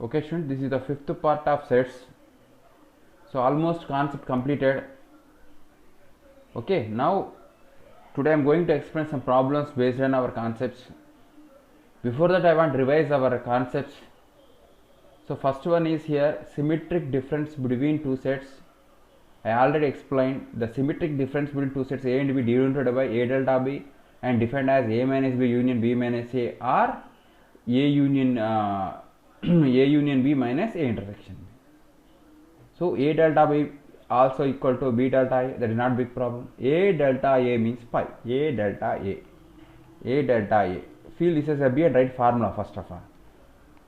Okay students, this is the fifth part of sets. So almost concept completed. Okay, now today I am going to explain some problems based on our concepts. Before that I want to revise our concepts. So first one is here, symmetric difference between two sets. I already explained the symmetric difference between two sets A and B denoted by A delta B and defined as A minus B union B minus A, or A union A union B minus A intersection B. So A delta B also equal to B delta A, that is not big problem. A delta A means pi. A delta A. A delta A. Feel this as a B and write formula first of all.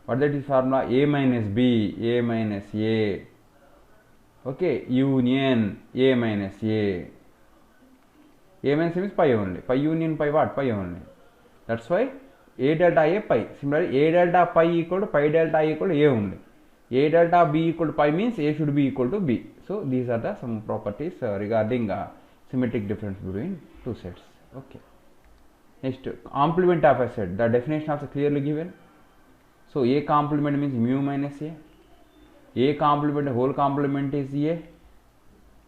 What that is formula? A minus B, A minus A. Okay, union A minus A. A minus A means pi only. Pi union pi what? Pi only. That's why A delta A pi. Similarly, A delta pi equal to pi delta equal to A only. A delta B equal to pi means A should be equal to B. So these are the some properties regarding symmetric difference between two sets. Okay. Next, complement of a set. The definition also clearly given. So A complement means mu minus A. A complement, whole complement is A.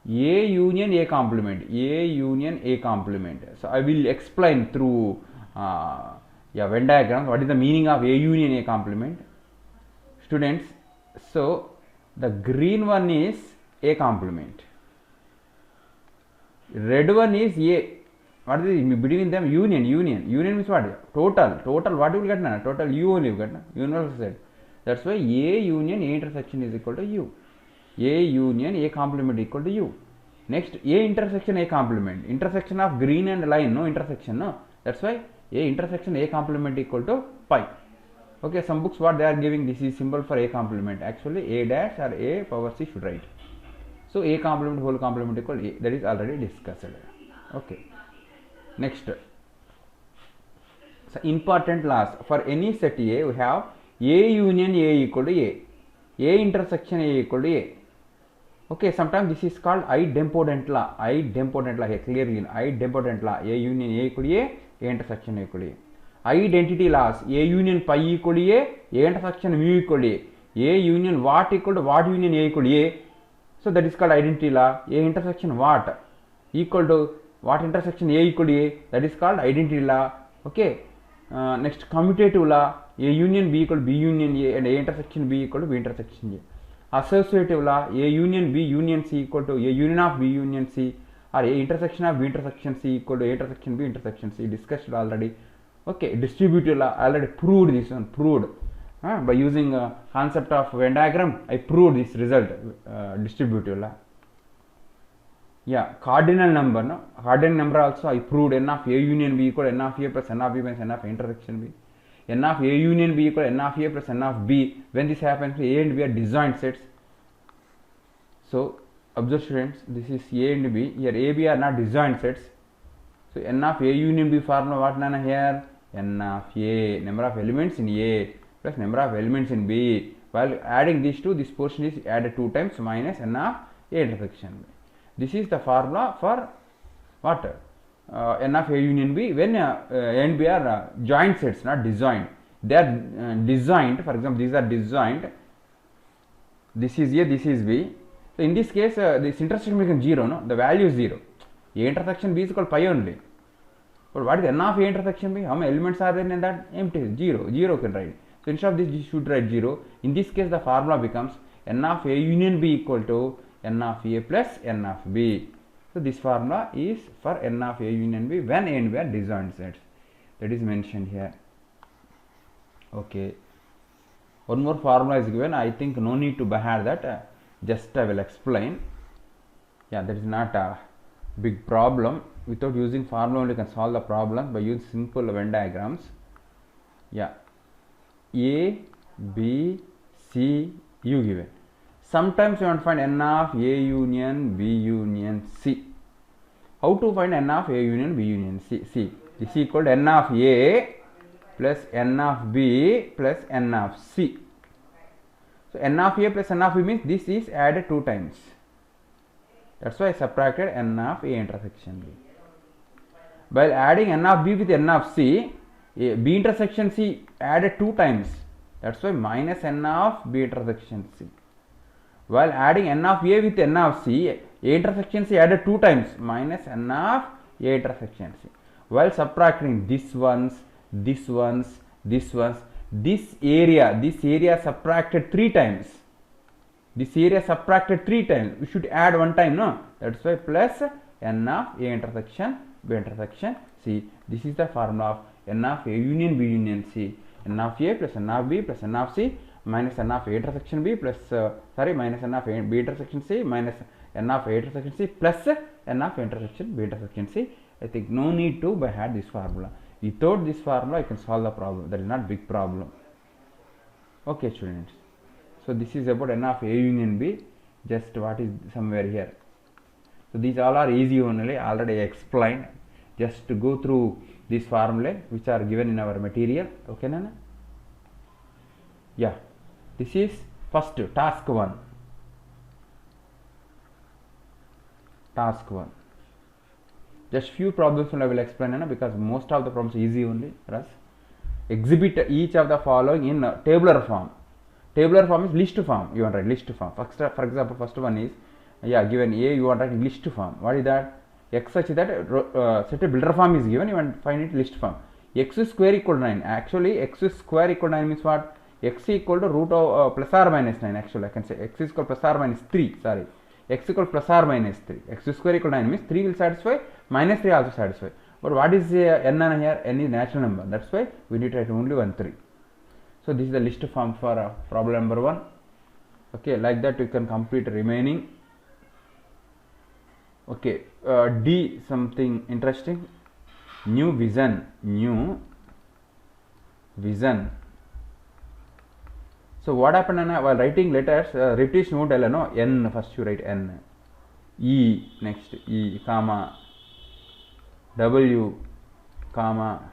A union A complement. A union A complement. So I will explain through Venn diagram what is the meaning of A union A complement. Students, so the green one is A complement. Red one is A. What is it? Between them union. Union means what? Total. What you will get now? Total U only you get now. Universal set. That's why A union A intersection is equal to U. A union A complement equal to U. Next, A intersection A complement. Intersection of green and line, no intersection, no. That's why A intersection A complement equal to pi. Okay, some books what they are giving, this is symbol for A complement. Actually, A dash or A power C should write. So A complement whole complement equal A. That is already discussed. Okay. Next, so important laws. For any set A, we have A union A equal to A. A intersection A equal to A. Okay, sometimes this is called idempotent law. Idempotent law here clearly. Idempotent law. A union A equal to A. A intersection A equal to A. Identity laws. A union pi equal to A. A intersection mu equal to A. A union what equal to what union A equal to A. So that is called identity law. A intersection what equal to what intersection A equal to A. That is called identity law. Okay. Next, commutative law. A union B equal to B union A and A intersection B equal to B intersection A. Associative law. A union B union C equal to A union of B union C, or A intersection of B intersection C equal to A intersection B intersection C. Discussed already. Okay. Distributive law. I already proved this one. Proved by using concept of Venn diagram. I proved this result. Distributive law. Yeah, cardinal number, no? Cardinal number also I proved. N of A union B equal to N of A plus N of B minus N of A intersection B. N of A union B equal to N of A plus N of B. When this happens, A and B are disjoint sets. So observe students, this is A and B. Here A, B are not disjoint sets. So N of A union B formula what nana here? N of A, number of elements in A plus number of elements in B. While adding these two, this portion is added 2 times minus N of A intersection B. This is the formula for what? N of A union B when A and B are joint sets, not disjoint. They are disjoint. For example, these are disjoint. This is A, this is B. So in this case, this intersection becomes 0. No, the value is 0. A intersection B is called pi only. But what is N of A intersection B? How many elements are there in that? Empty. 0. 0 can write. So instead of this, you should write 0. In this case, the formula becomes N of A union B equal to N of A plus N of B. So this formula is for N of A union B when A and B are disjoint sets. That is mentioned here. Okay. One more formula is given. I think no need to bear that. Just I will explain. Yeah, that is not a big problem. Without using formula only you can solve the problem by using simple Venn diagrams. Yeah. A, B, C, U given. Sometimes you want to find N of A union B union C. How to find N of A union B union C? C. This is equal to N of A plus N of B plus N of C. So N of A plus N of B means this is added 2 times. That's why I subtracted N of A intersection B. While adding N of B with N of C, B intersection C added 2 times. That's why minus n of B intersection C. While adding n of A with n of C, A intersection C added 2 times, minus n of A intersection C. While subtracting this area subtracted 3 times. This area subtracted 3 times. We should add 1 time, no? That's why plus n of A intersection B intersection C. This is the formula of n of A union B union C. N of A plus n of B plus n of C minus n of A intersection B plus minus n of A B intersection C minus n of A intersection C plus n of A intersection B intersection C. I think no need to by had this formula. Without this formula, I can solve the problem. That is not big problem. Okay, students. So this is about n of A union B. Just what is somewhere here. So these all are easy only. Already explained. Just to go through these formulae which are given in our material. Okay, Nana? Yeah. This is first task 1. Task 1. Just few problems I will explain, Nana, because most of the problems are easy only for us. Exhibit each of the following in tabular form. Tabular form is list form. You want to write list form. For example, first one is given A. You want to write list form. What is that? X such that set a builder form is given. You want to find it list form. X square equal to 9. Actually, x square equal to 9 means what? X equal to root of plus or minus 9. Actually, I can say x is equal plus or minus 3. Sorry, x equal plus or minus 3. X square equal to 9 means 3 will satisfy. Minus 3 also satisfy. But what is n here? N is natural number. That's why we need to write only 1 3. So this is the list form for problem number 1. Okay, like that you can complete remaining. Okay, D something interesting. New vision. So what happened while writing letters? Repetition won't tell, no? N first you write N. E next E comma W comma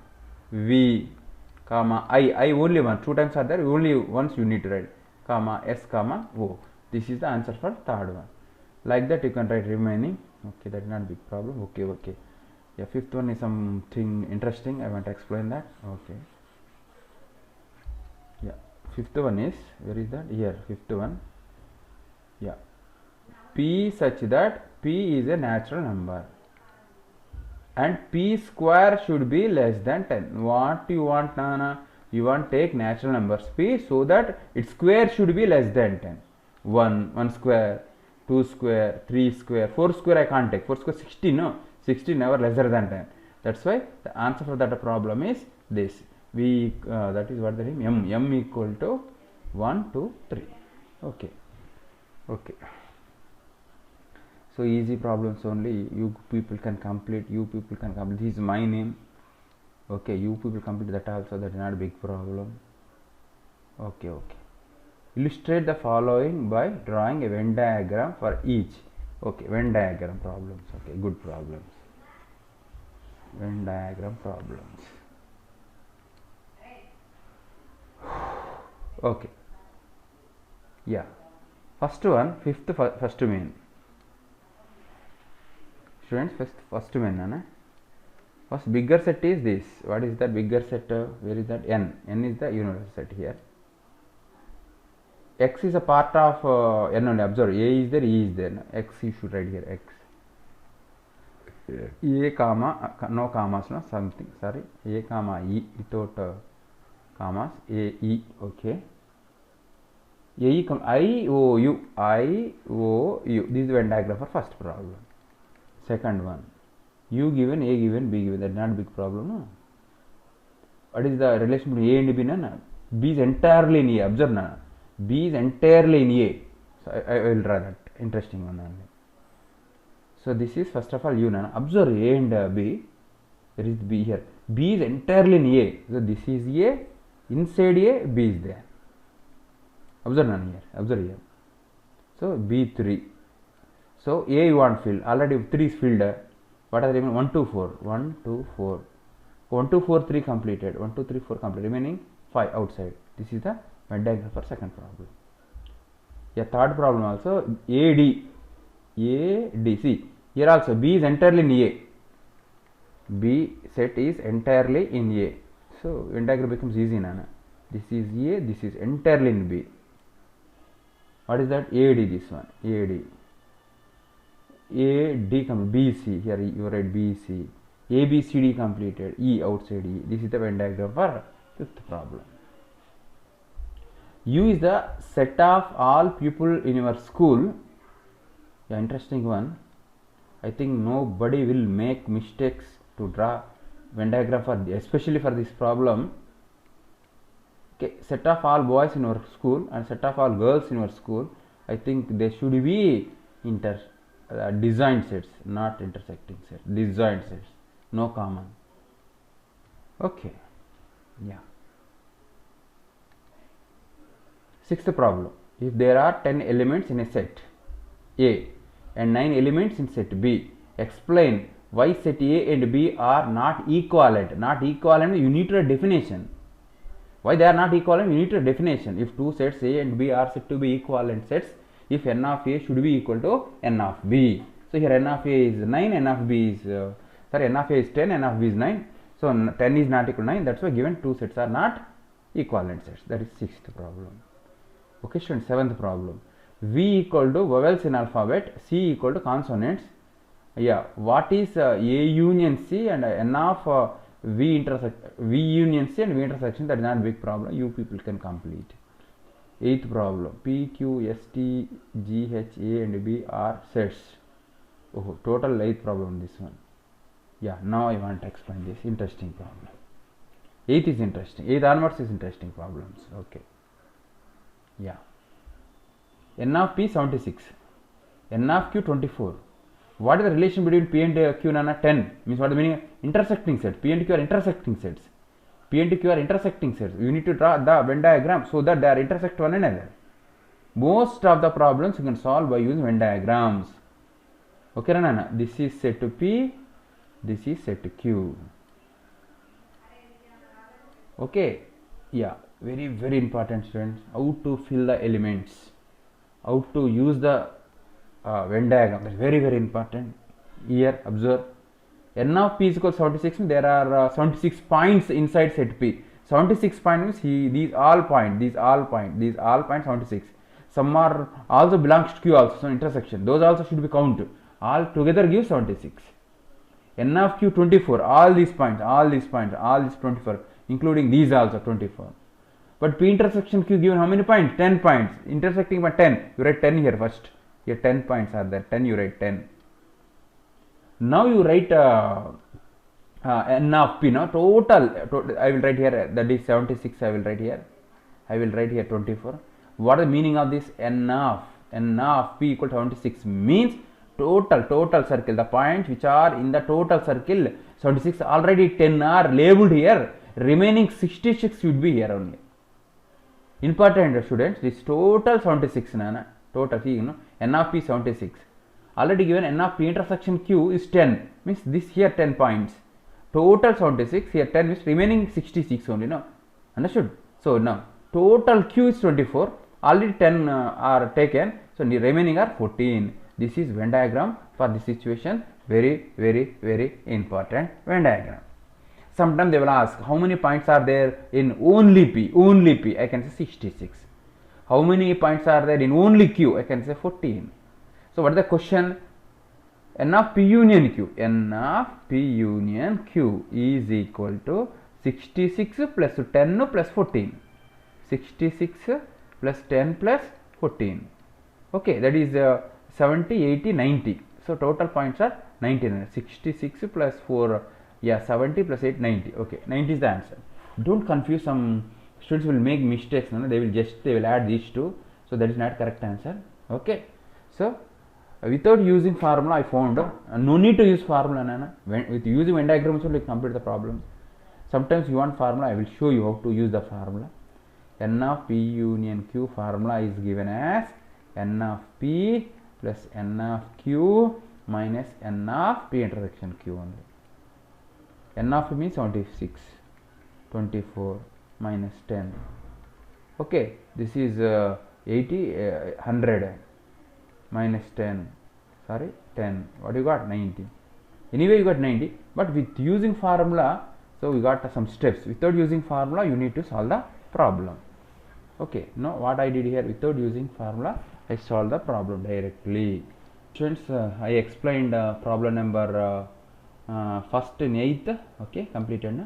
V comma I only one. 2 times are there. Only once you need to write comma S comma O. This is the answer for third one. Like that you can write remaining. Okay, that is not a big problem. Okay. Yeah, fifth one is something interesting. I want to explain that. Okay. Yeah, fifth one is, where is that? Here, fifth one. Yeah, P such that P is a natural number and P square should be less than 10. What you want, Nana? You want take natural numbers P so that its square should be less than 10. 1 square, 2 square, 3 square, 4 square I can't take. 4 square 16, no? 16 never lesser than 10. That's why the answer for that problem is this. That is what the name m equal to 1 2 3. Okay. So easy problems only. You people can complete. This is my name. Okay, you people complete that also. That is not a big problem. Okay. Illustrate the following by drawing a Venn diagram for each. Okay, Venn diagram problems. Okay, good problems. Venn diagram problems. Okay. Yeah. First one, first main. Students, first main, Nana. First bigger set is this. What is that bigger set? Where is that? N. N is the universal set here. X is a part of N only. Observe, A is there, E is there. X you should write here. X. A comma, no commas, no something. Sorry. A comma E without commas. A E. Okay. A E I O U. This is the Venn diagram for first problem. Second one. U given, A given, B given. That is not a big problem, no? What is the relation between A and B? No? B is entirely in A. Observe, no? B is entirely in A. So I will draw that. Interesting one only. So this is first of all U. No? Observe A and B. There is B here. B is entirely in A. So this is A. Inside A, B is there. Observe none here. Observe here. So B3. So A you want filled. Already 3 is filled. What are the remaining? 1 2 4. 1 2 4. 1 2 4 3 completed. 1 2 3 4 completed. Remaining 5 outside. This is the Venn diagram for second problem. Yeah, third problem also AD. See, here also B is entirely in A. B set is entirely in A. So Venn diagram becomes easy, Nana. This is A, this is entirely in B. What is that? AD, this one, AD. AD come BC, here you write BC. ABCD completed, E outside E. This is the Venn diagram for fifth problem. U is the set of all people in your school. Yeah, interesting one. I think nobody will make mistakes to draw Venn diagram for especially for this problem. Okay, set of all boys in your school and set of all girls in your school. I think they should be disjoint sets, not intersecting sets. Disjoint sets, no common. Okay, yeah. Sixth problem. If there are 10 elements in a set A and 9 elements in set B, explain why set A and B are not equivalent. Not equivalent, you need a definition. Why they are not equivalent? You need a definition. If two sets A and B are said to be equivalent sets, if n of A should be equal to n of B. So here n of A is 9, n of B is n of A is 10, n of B is 9. So 10 is not equal to 9. That's why given two sets are not equivalent sets. That is sixth problem. Okay, students, seventh problem. V equal to vowels in alphabet, C equal to consonants. Yeah, what is A union C and n of V union C and V intersection? That is not a big problem. You people can complete. Eighth problem. P, Q, S, T, G, H, A and B are sets. Oh, total eighth problem this one. Yeah, now I want to explain this interesting problem. Eighth is interesting. Eighth onwards is interesting problems. Okay. Yeah. N of P 76. N of Q 24. What is the relation between P and Q, Nana? 10. Means what is the meaning? Intersecting sets. P and Q are intersecting sets. P and Q are intersecting sets. You need to draw the Venn diagram so that they are intersect one another. Most of the problems you can solve by using Venn diagrams. Okay, Nana? This is set to P. This is set to Q. Okay. Yeah. Very, very important, students. How to fill the elements. How to use the Venn diagram. That's very, very important. Here, observe. N of P is equal to 76. There are 76 points inside set P. 76 points means these all points 76. Some are also belongs to Q also, so intersection. Those also should be counted. All together give 76. N of Q 24. All these points, all these 24, including these also 24. But P intersection Q given how many points? 10 points. Intersecting by 10. You write 10 here first. Here 10 points are there. 10 you write 10. Now you write n of P. Now total I will write here, that is 76. I will write here 24. What is the meaning of this? N of P equal to 76 means total circle. The points which are in the total circle 76, already 10 are labeled here. Remaining 66 should be here only. Important, students, this total 76, Nana. Total, see, n of P 76. Already given n of P intersection Q is 10. Means this here 10 points. Total 76, here 10 means remaining 66 only, no? Understood? So now total Q is 24. Already 10 are taken. So the remaining are 14. This is Venn diagram for this situation. Very, very, very important Venn diagram. Sometimes they will ask how many points are there in only P. Only P, I can say 66. How many points are there in only Q? I can say 14. So what is the question? N of P union Q. N of P union Q is equal to 66 plus 10 plus 14. 66 plus 10 plus 14. Okay, that is 70, 80, 90. So total points are 99. 66 plus 4. Yeah, 70 plus 8, 90. Okay, 90 is the answer. Don't confuse. Some students will make mistakes. No? They will add these two. So that is not correct answer. Okay. So without using formula, I found no need to use formula. Nana. With using Venn diagrams, only complete the problem. Sometimes you want formula. I will show you how to use the formula. N of P union Q formula is given as N of P plus N of Q minus N of P intersection Q only. N of P means 76, 24 minus 10. Okay, this is 80, 100 minus 10. Sorry, 10. What you got? 90. Anyway, you got 90. But with using formula, so we got some steps. Without using formula, you need to solve the problem. Okay, now what I did here, without using formula, I solved the problem directly. Students, I explained problem number first in 8th, okay, completed. Na?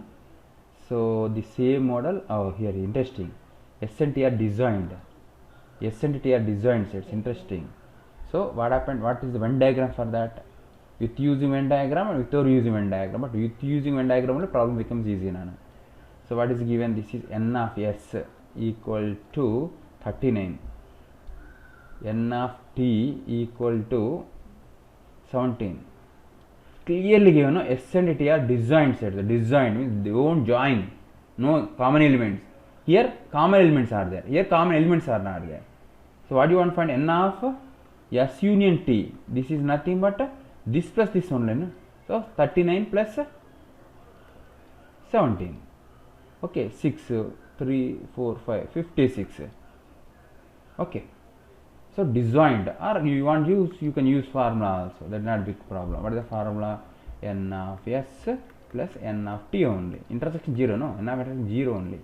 So the same model, oh here interesting, SNTR designed, SNTR designed, so it's interesting. So what happened, what is the Venn diagram for that? With using Venn diagram and without using Venn diagram, but with using Venn diagram the problem becomes easy. Nana. So what is given, this is n of s equal to 39, n of t equal to 17. Clearly given, no, S and T are designed sets. The designed means they won't join, no common elements. Here common elements are there, here common elements are not there. So what do you want to find? N of S union T, this is nothing but this plus this only, no? So 39 plus 17, okay, 6, 3, 4, 5, 56, okay. So disjoint, or you want use, you can use formula also, that's not big problem. What is the formula? N of S plus N of T only, intersection 0, no, N of S 0 only.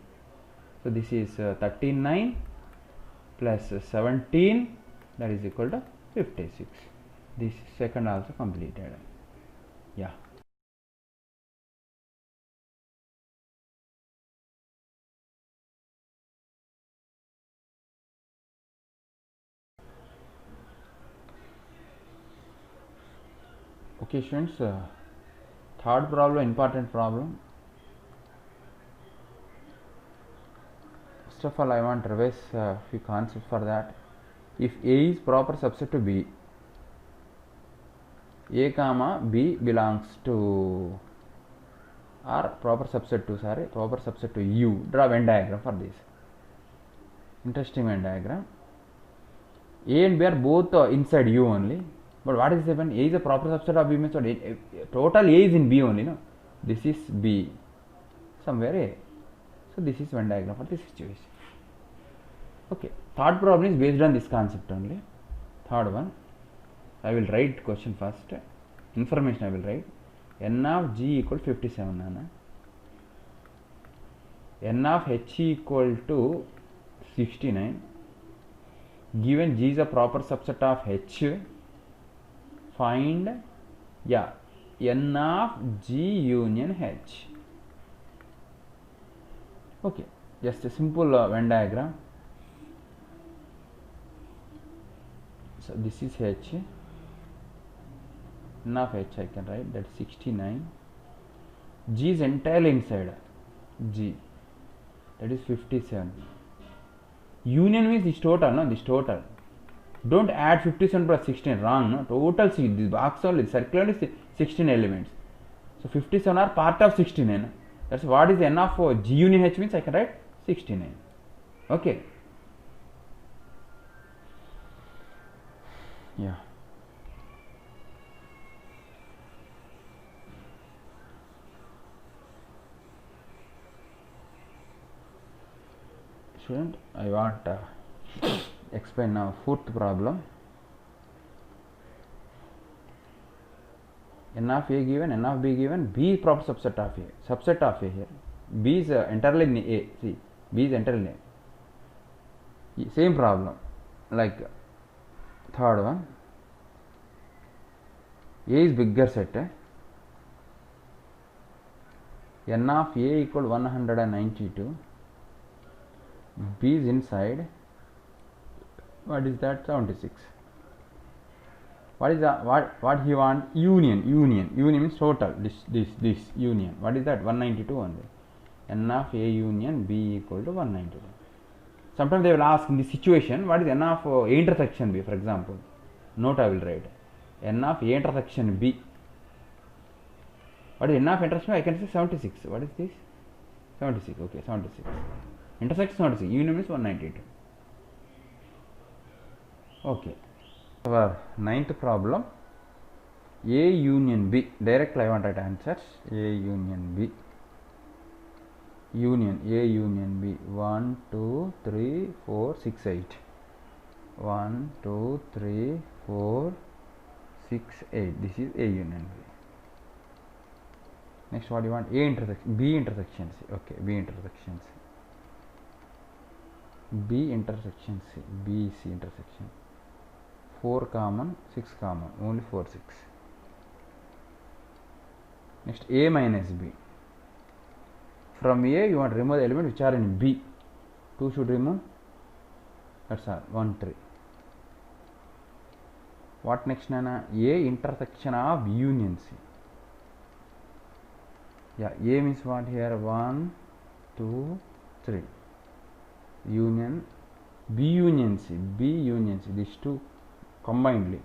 So this is 39 plus 17, that is equal to 56. This second also completed. Yeah. Okay students, third problem, important problem. First of all, I want to revise a few concepts for that. If A is proper subset to B, A comma B belongs to, or proper subset to U, draw Venn diagram for this. Interesting Venn diagram. A and B are both inside U only. But what is happened? A is a proper subset of B means what? Total A is in B only, no? This is B, somewhere A. So this is Venn diagram for this situation. Okay. Third problem is based on this concept only. Third one, I will write question first. Information I will write. N of G equal 57, Nana. N of H equal to 69. Given G is a proper subset of H, find, yeah, N of G union H. Okay, just a simple Venn diagram. So this is H, N of H I can write, that's 69. G is entirely inside G, that is 57. Union means this total, no, this total. Don't add 57 plus 16, wrong, no, total, see this box only, circular is 16 elements. So 57 are part of 69. That's what is N of G union H means I can write 69. Okay. Yeah. Student, I want explain now fourth problem. N of A given, N of B given, B is proper subset of A, subset of A here. B is entirely in A, see, B is entirely in A. Same problem, like third one. A is bigger set. N of A equal 192. B is inside. What is that? 76. What is that? What he want? Union means total. This union. What is that? 192 only. N of A union B equal to 192. Sometimes they will ask in this situation, what is N of A intersection B? For example, note I will write N of A intersection B. What is N of intersection? I can say 76. What is this? 76. Okay, 76. Intersection 76. Union means 192. Okay. Our ninth problem, A union B. Directly I want to write answers. A union B. Union A union B. 1, 2, 3, 4, 6, 8. 1, 2, 3, 4, 6, 8. This is A union B. Next, what do you want? A intersection B intersection C. Okay, B intersection C. B intersection C, B C intersection, 4 common, 6 common, only 4 6. Next A minus B. From A you want to remove the element which are in B. 2 should remove. That's all. 1 3. What next, Nana? A intersection of union C. Yeah, A means what here? 1 2 3. Union B union C. B union C. These two combinedly.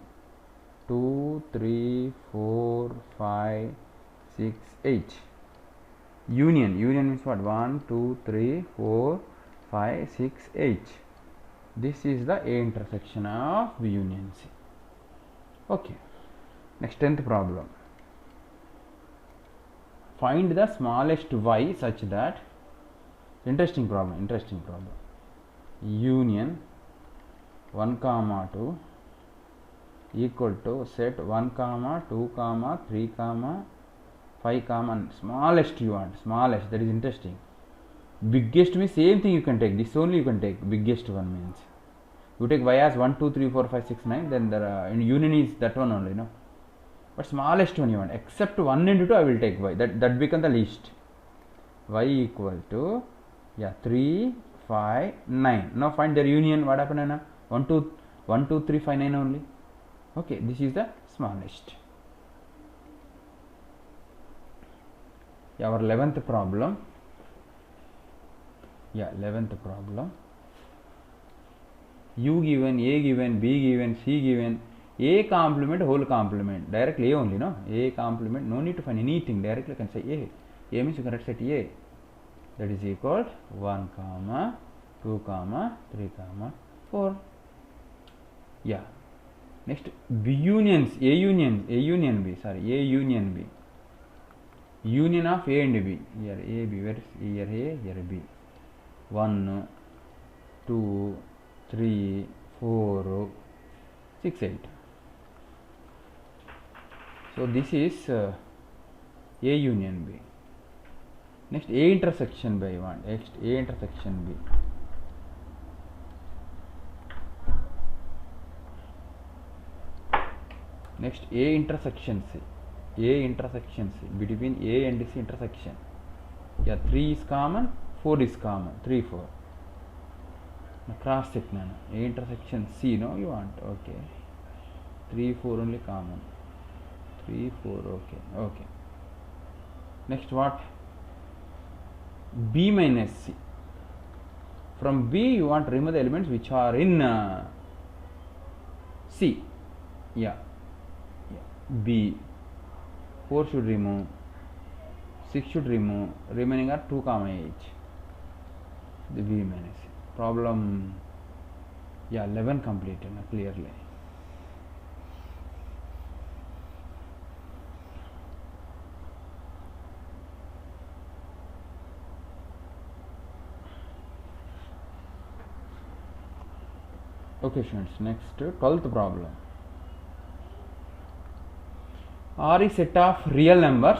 2 3 4 5 6 8. Union means what? 1 2 3 4 5 6 8. This is the A intersection of B union C. Okay. Next, 10th problem. Find the smallest y such that, interesting problem, union 1 comma 2 equal to set 1 comma 2 comma 3 comma 5 comma, smallest you want, smallest, that is interesting. Biggest means same thing you can take, this only you can take, biggest one means. You take y as 1 2 3 4 5 6 9, then the in union is that one only, no? But smallest one you want, except 1 into 2 I will take y, that become the least. Y equal to, yeah, 3 5 9. Now find their union. What happened, Anna? 1 2 3 5 9 only. Okay, this is the smallest. Yeah, our 11th problem. Yeah, 11th problem. U given, A given, B given, C given, A complement, whole complement, directly A only, no? A complement, no need to find anything, directly I can say A. A means you can write set A, that is equal 1 comma 2 comma 3 comma 4. Yeah. Next, B unions, A union B, A union B. Union of A and B, here A, B, where is here A, here B. 1 2 3 4 6 8. So this is A union B. Next, A intersection B I want. Next, A intersection B. Next, A intersection C. A intersection C, between A and C intersection. Yeah, 3 is common, 4 is common, 3 4. Now cross check, nana. A intersection C, no, you want, okay. 3 4 only common. 3 4, okay. Next, what? B minus C. From B you want to remove the elements which are in C. Yeah. B. 4 should remove, 6 should remove, remaining are 2 comma each. The B minus C. Problem, yeah, 11 completed clearly. Okay, students, next 12th problem. R is set of real numbers.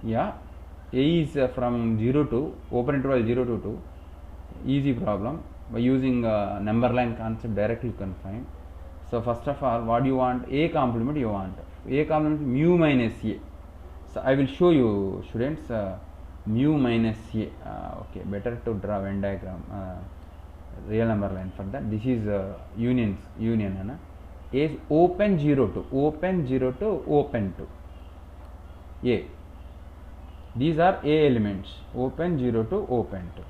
Yeah, A is from 0 to, open interval 0 to 2. Easy problem. By using number line concept directly you can find. So first of all, what do you want? A complement you want. A complement mu minus A. So I will show you, students, mu minus A. Okay, better to draw Venn diagram. Real number line for that. This is union. A is open 0 to open 2. A. These are A elements. Open 0 to open 2.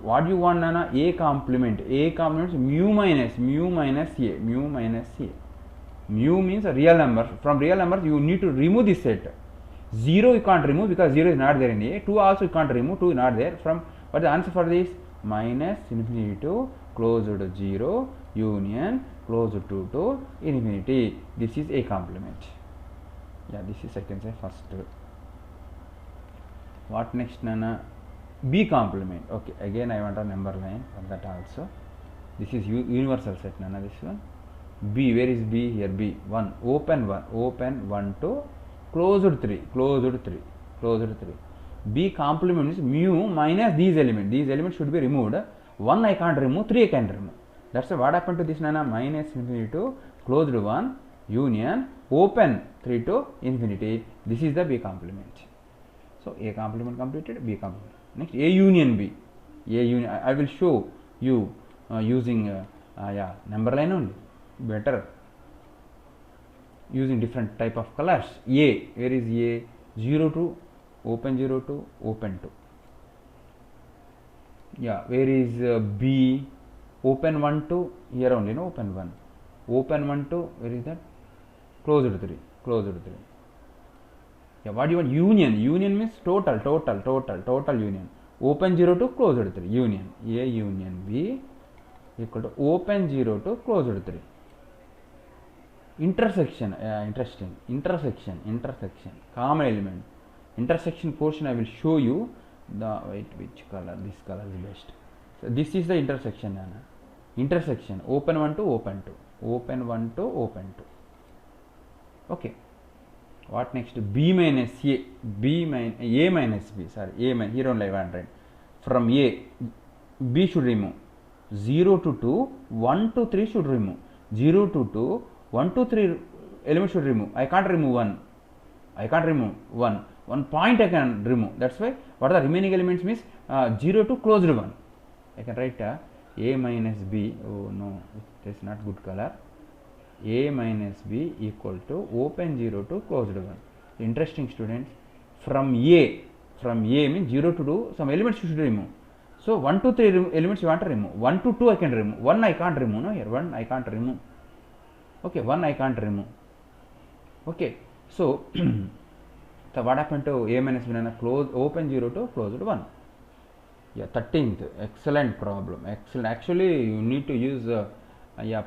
What you want, Nana? A complement. A complement is mu minus A. Mu means a real number. From real numbers you need to remove this set. 0 you can't remove because 0 is not there in A. 2 also you can't remove, 2 is not there. From what is the answer for this? Minus infinity to close to 0 union close to infinity. This is A complement. Yeah, this is, I can say, first. What next, Nana? B complement. Okay, again I want a number line for that also. This is universal set, Nana, this one. B, where is B? Here B. 1, open 1 to closed 3. B complement is mu minus these elements. These elements should be removed. 1 I can't remove, 3 I can remove. That's why what happened to this nana, minus infinity to closed 1 union open 3 to infinity. This is the B complement. So A complement completed, B complement. Next A union B. A union, I will show you using number line only, better using different type of colors. A, where is A? 0 to open 0 to open 2. Yeah, where is B? Open 1 to here only, no, open 1. Open 1 to, where is that? Closed 3, closed 3. Yeah, what do you want? Union. Union means total union. Open 0 to closed 3, union. A union B equal to open 0 to closed 3. Intersection, interesting. Intersection, common element. Intersection portion I will show you. Which color? This color is best. So this is the intersection. Intersection, open 1 to open 2. Open 1 to open 2. Okay. What next? B minus A. A minus B. Sorry, A minus, here only I want to write. From A, B should remove. 0 to 2, 1 to 3 should remove. 0 to 2, 1 to 3 element should remove. I can't remove 1. I can't remove 1. 1 point I can remove. That's why what are the remaining elements means 0 to closed 1. I can write A minus B. Oh no, it is not good color. A minus B equal to open 0 to closed 1. Interesting students. From A means 0 to 2, some elements you should remove. So 1 to 3 elements you want to remove. 1 to 2 I can remove. 1 I can't remove. No, here 1 I can't remove. Okay, 1 I can't remove. Okay, so so what happened to A minus B? Close, open 0 to closed 1. Yeah, 13th, excellent problem. Excellent. Actually, you need to use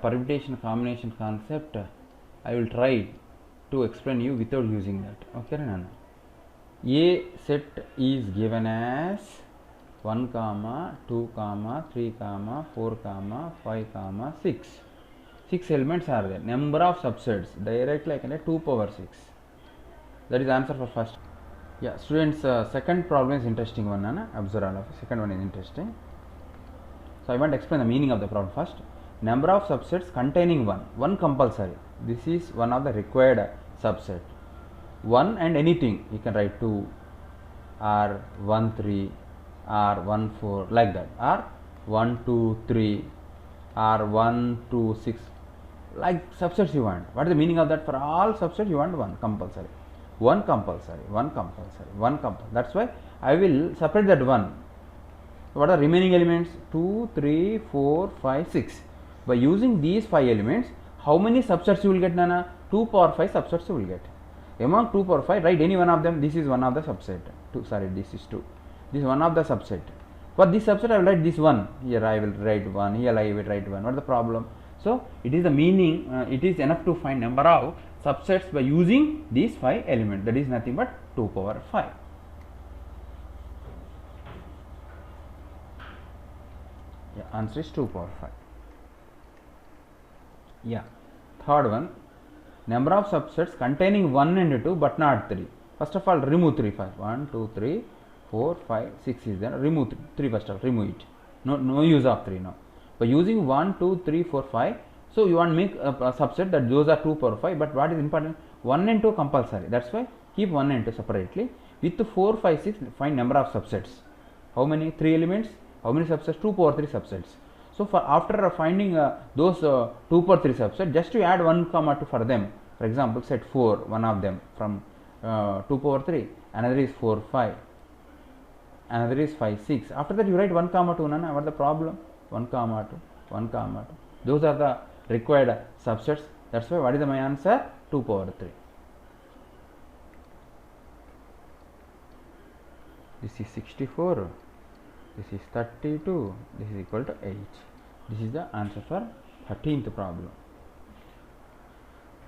permutation combination concept. I will try to explain you without using that. Okay, Nana. A set is given as 1, 2, 3, 4, 5, 6. 6 elements are there. Number of subsets directly I can write 2 power 6. That is answer for first. Yeah, students, second problem is interesting one. Nana. Observe all of it. Second one is interesting. So I want to explain the meaning of the problem first. Number of subsets containing 1 compulsory. This is one of the required subset. 1 and anything you can write 2 or 1 3 or 1 4 like that, or 1 2 3 or 1 2 6, like subsets you want. What is the meaning of that? For all subsets you want 1 compulsory. 1 compulsory. That's why I will separate that 1. What are remaining elements? 2 3 4 5 6. By using these 5 elements, how many subsets you will get, Nana? 2 power 5 subsets you will get. Among 2 power 5, write any one of them. This is one of the subset. This is 2. This is one of the subset. For this subset, I will write this 1. Here I will write 1. Here I will write 1. What is the problem? So it is the meaning. It is enough to find number of subsets by using these 5 elements. That is nothing but 2 power 5. Yeah, answer is 2 power 5. Yeah. Third one. Number of subsets containing 1 and 2 but not 3. First of all, remove 3 first. 1, 2, 3, 4, 5, 6 is there. Remove 3 first of all. Remove it. No use of 3 now. By using 1, 2, 3, 4, 5. So you want to make a subset that those are 2 power 5. But what is important? 1 and 2 compulsory. That's why keep 1 and 2 separately. With 4, 5, 6, find number of subsets. How many? 3 elements. How many subsets? 2 power 3 subsets. So for after finding those 2 power 3 subsets, just to add 1, 2 for them. For example, set 4, one of them from 2 power 3. Another is 4, 5. Another is 5, 6. After that you write 1, 2. Nana, what the problem? 1, 2. Those are the required subsets. That's why what is my answer? 2 power 3. This is 64. This is 32. This is equal to 8. This is the answer for 13th problem.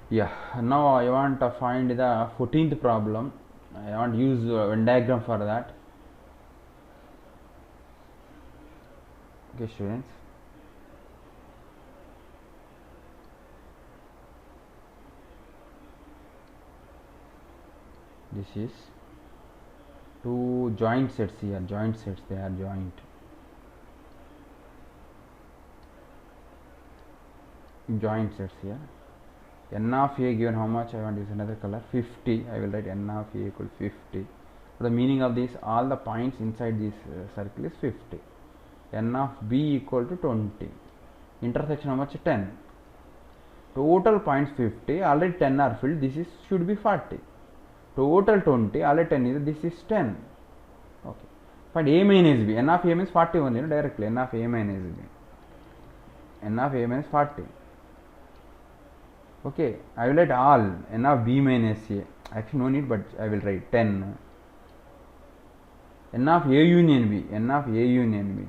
Yeah, now I want to find the 14th problem. I want to use Venn diagram for that. Okay, students. This is 2 joint sets here. Joint sets, they are joint. joint sets here. N of A given how much I want to use another color 50. I will write N of A equal 50. The meaning of this, all the points inside this circle is 50. N of B equal to 20. Intersection how much? 10. Total points 50. Already 10 are filled. This is should be 40. Total 20. Already 10 is this is 10. Okay. Find A minus B. N of A means 40 only directly. N of A minus B. N of A minus 40. Okay. I will write all N of B minus A. Actually no need, but I will write 10. N of A union B. N of A union B.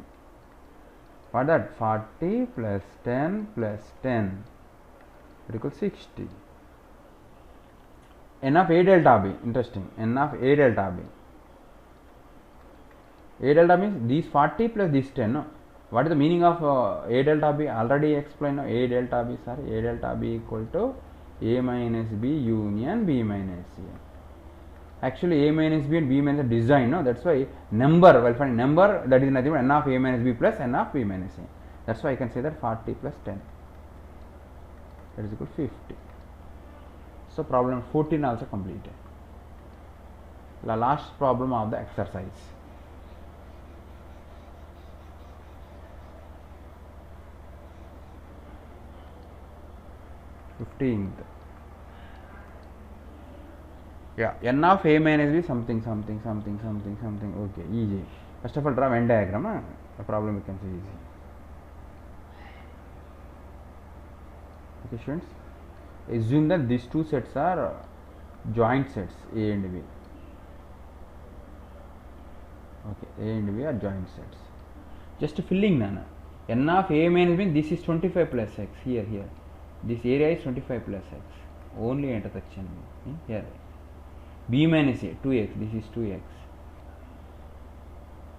What that? 40 plus 10 plus 10 equals 60. N of A delta B. Interesting. N of A delta B. A delta means these 40 plus this 10. No? What is the meaning of A delta B? Already explained. No? A delta B, sorry. A delta B equal to A minus B union B minus A. Actually, A minus B and B minus A design. No? That's why number, well, find number, that is nothing but N of A minus B plus N of B minus A. That's why I can say that 40 plus 10. That is equal to 50. So, problem 14 also completed. The last problem of the exercise. 15th. Yeah, N of A minus B something. Okay, easy. First of all, draw Venn diagram. The problem you can see easy. Okay, students. Assume that these two sets are joint sets, A and B. Okay, A and B are joint sets. Just filling nana. N of A minus B, this is 25 plus x. Here. This area is 25 plus x. Only intersection here. B minus A, 2x. This is 2x.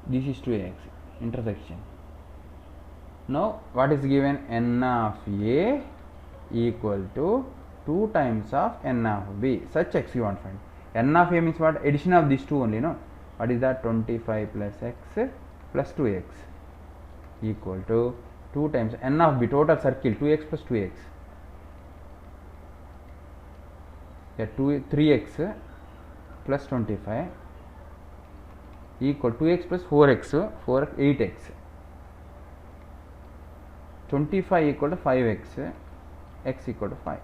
This is 2x. Intersection. Now, what is given? N of A equal to 2 times of N of B. Such x you want to find. N of A means what? Addition of these two only, no? What is that? 25 plus x plus 2x equal to 2 times N of B, total circle, 2x plus 2x. Yeah, 3x plus 25 equal 2x plus 4x, 8x. 25 equal to 5x, x equal to 5.